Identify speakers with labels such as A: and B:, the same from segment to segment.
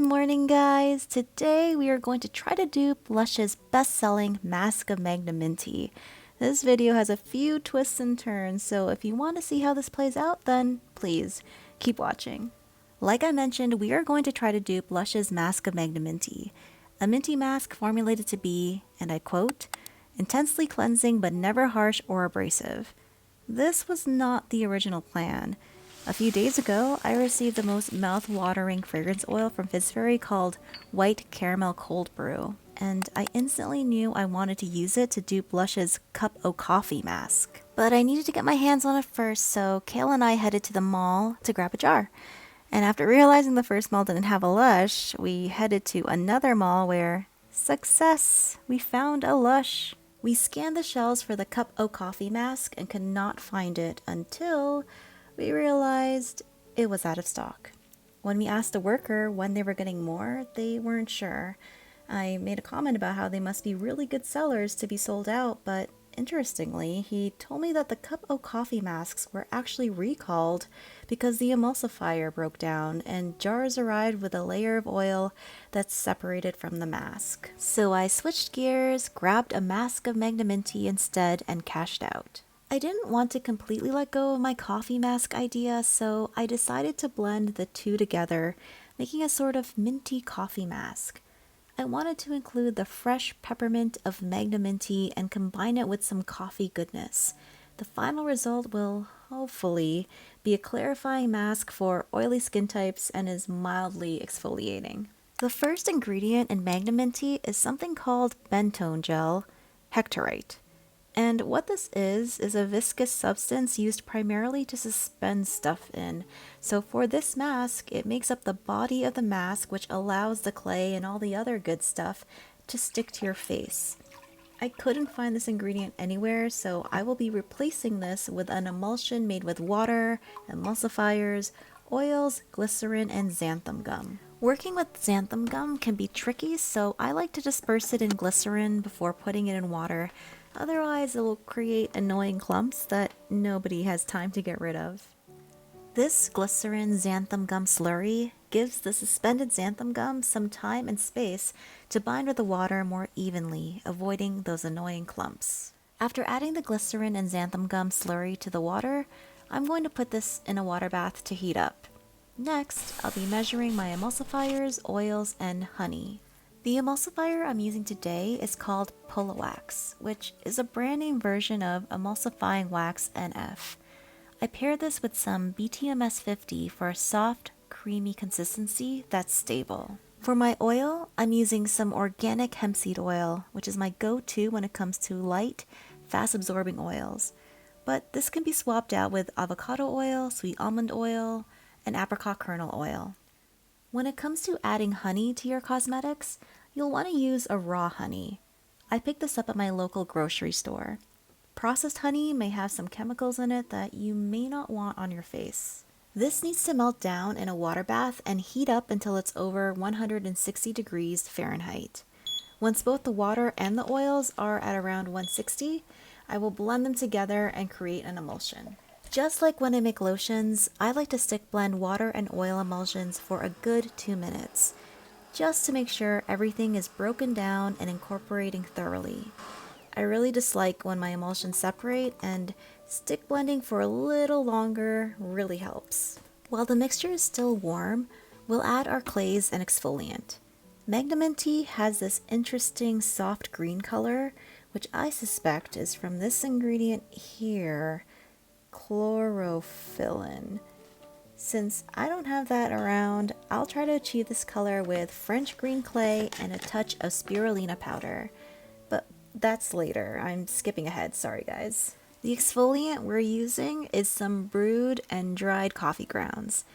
A: morning, guys. Today we are going to try to dupe Lush's best-selling Mask of Magnaminty. This video has a few twists and turns, so if you want to see how this plays out, then please keep watching. Like I mentioned, we are going to try to dupe Lush's Mask of Magnaminty, a minty mask formulated to be, and I quote, intensely cleansing but never harsh or abrasive. This was not the original plan. A few days ago, I received the most mouth-watering fragrance oil from Fizz Fairy called White Caramel Cold Brew, and I instantly knew I wanted to use it to dupe Lush's Cup o' Coffee mask. But I needed to get my hands on it first, so Kale and I headed to the mall to grab a jar. And after realizing the first mall didn't have a Lush, we headed to another mall where, success, we found a Lush. We scanned the shelves for the Cup o' Coffee mask and could not find it until we realized it was out of stock. When we asked the worker when they were getting more, they weren't sure. I made a comment about how they must be really good sellers to be sold out, but interestingly, he told me that the Cup o' Coffee masks were actually recalled because the emulsifier broke down and jars arrived with a layer of oil that's separated from the mask. So I switched gears, grabbed a Mask of Magnaminty instead, and cashed out. I didn't want to completely let go of my coffee mask idea, so I decided to blend the two together, making a sort of minty coffee mask. I wanted to include the fresh peppermint of Magnaminty and combine it with some coffee goodness. The final result will, hopefully, be a clarifying mask for oily skin types and is mildly exfoliating. The first ingredient in Magnaminty is something called Bentone Gel Hectarite. And what this is a viscous substance used primarily to suspend stuff in. So for this mask, it makes up the body of the mask, which allows the clay and all the other good stuff to stick to your face. I couldn't find this ingredient anywhere, so I will be replacing this with an emulsion made with water, emulsifiers, oils, glycerin, and xanthan gum. Working with xanthan gum can be tricky, so I like to disperse it in glycerin before putting it in water. Otherwise, it will create annoying clumps that nobody has time to get rid of. This glycerin xanthan gum slurry gives the suspended xanthan gum some time and space to bind with the water more evenly, avoiding those annoying clumps. After adding the glycerin and xanthan gum slurry to the water, I'm going to put this in a water bath to heat up. Next, I'll be measuring my emulsifiers, oils, and honey. The emulsifier I'm using today is called Wax, which is a brand name version of Emulsifying Wax NF. I paired this with some BTMS 50 for a soft, creamy consistency that's stable. For my oil, I'm using some organic hemp seed oil, which is my go-to when it comes to light, fast-absorbing oils. But this can be swapped out with avocado oil, sweet almond oil, and apricot kernel oil. When it comes to adding honey to your cosmetics, you'll want to use a raw honey. I picked this up at my local grocery store. Processed honey may have some chemicals in it that you may not want on your face. This needs to melt down in a water bath and heat up until it's over 160 degrees Fahrenheit. Once both the water and the oils are at around 160, I will blend them together and create an emulsion. Just like when I make lotions, I like to stick blend water and oil emulsions for a good 2 minutes, just to make sure everything is broken down and incorporating thoroughly. I really dislike when my emulsions separate, and stick blending for a little longer really helps. While the mixture is still warm, we'll add our clays and exfoliant. Magnaminty has this interesting soft green color, which I suspect is from this ingredient here, chlorophyllin. Since I don't have that around, I'll try to achieve this color with French green clay and a touch of spirulina powder. But that's later. I'm skipping ahead, sorry guys. The exfoliant we're using is some brewed and dried coffee grounds.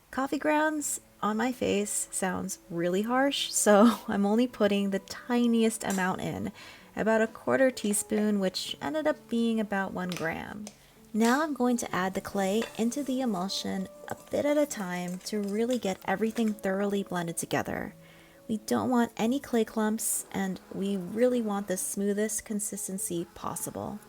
A: Coffee grounds on my face sounds really harsh, so I'm only putting the tiniest amount in, about a 1/4 teaspoon, which ended up being about 1 gram. Now I'm going to add the clay into the emulsion a bit at a time to really get everything thoroughly blended together. We don't want any clay clumps, and we really want the smoothest consistency possible.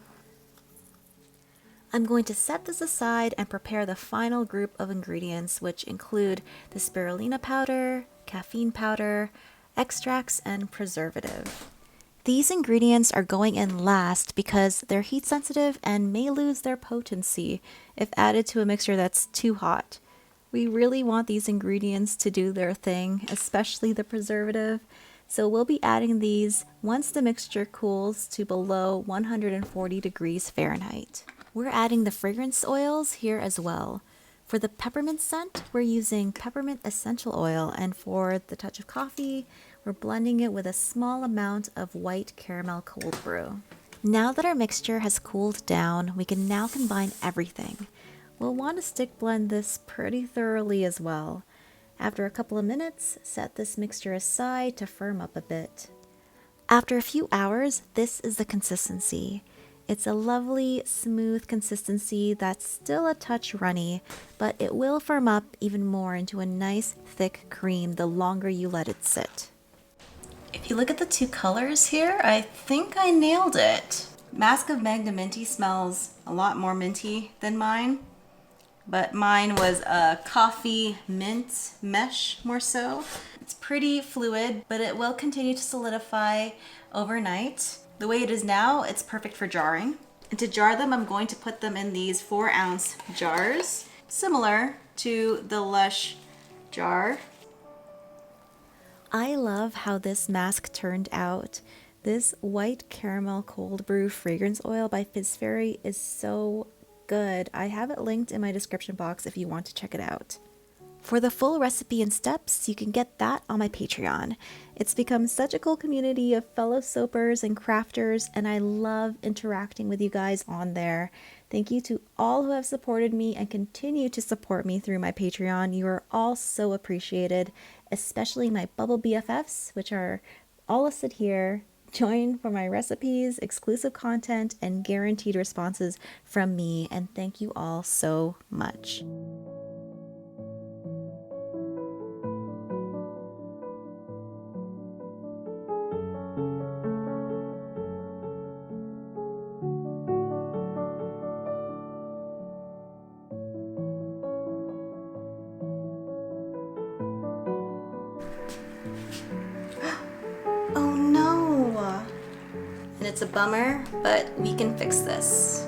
A: I'm going to set this aside and prepare the final group of ingredients, which include the spirulina powder, caffeine powder, extracts, and preservative. These ingredients are going in last because they're heat sensitive and may lose their potency if added to a mixture that's too hot. We really want these ingredients to do their thing, especially the preservative, so we'll be adding these once the mixture cools to below 140 degrees Fahrenheit. We're adding the fragrance oils here as well. For the peppermint scent, we're using peppermint essential oil, and for the touch of coffee, we're blending it with a small amount of white caramel cold brew. Now that our mixture has cooled down, we can now combine everything. We'll want to stick blend this pretty thoroughly as well. After a couple of minutes, set this mixture aside to firm up a bit. After a few hours, this is the consistency. It's a lovely, smooth consistency that's still a touch runny, but it will firm up even more into a nice, thick cream the longer you let it sit. If you look at the two colors here, I think I nailed it. Mask of Magnaminty smells a lot more minty than mine, but mine was a coffee mint mesh more so. It's pretty fluid, but it will continue to solidify overnight. The way it is now, it's perfect for jarring. And to jar them, I'm going to put them in these 4-ounce jars, similar to the Lush jar. I love how this mask turned out. This white caramel cold brew fragrance oil by Fizz Fairy is so good. I have it linked in my description box if you want to check it out. For the full recipe and steps, you can get that on my Patreon. It's become such a cool community of fellow soapers and crafters, and I love interacting with you guys on there. Thank you to all who have supported me and continue to support me through my Patreon. You are all so appreciated, especially my Bubble BFFs, which are all listed here. Join for my recipes, exclusive content, and guaranteed responses from me, and thank you all so much. Oh no! And it's a bummer, but we can fix this.